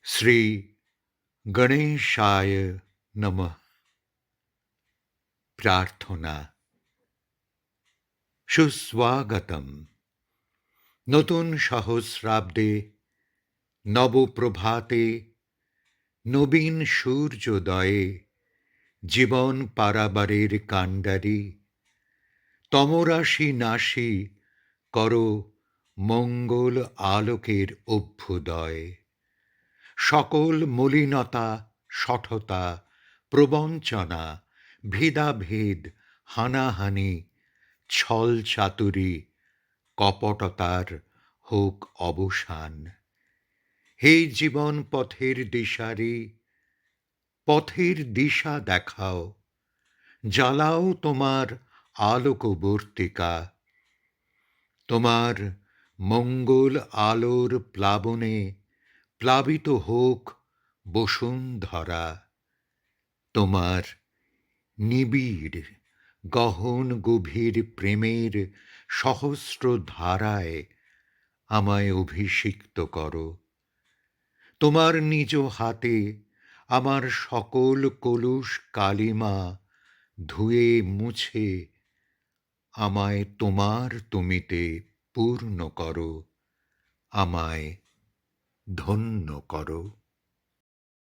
শ্রী গণেশায় নমঃ। প্রার্থনা। সুস্বাগতম। নতুন সহস্রাব্দে, নবপ্রভাতে, নবীন সূর্যোদয়ে, জীবন পারাবারের কাণ্ডারি তমরাশি নাশি করো মঙ্গল আলোকের অভ্যুদয়। সকল মলিনতা, শঠতা, প্রবঞ্চনা, ভেদাভেদ, হানাহানি, ছল চাতুরি, কপটতার হোক অবসান। হে জীবন পথের দিশারি, পথের দিশা দেখাও, জ্বালাও তোমার আলোকবর্তিকা। তোমার মঙ্গল আলোর প্লাবনে প্লাবিত হোক বসুন্ধরা। তোমার নিবিড় গহন গভীর প্রেমের সহস্র ধারায় আমায় অভিষিক্ত করো। তোমার নিজ হাতে আমার সকল কলুষ কালিমা ধুয়ে মুছে আমায় তোমার তুমিতে পূর্ণ করো, আমায় ধন্য করো।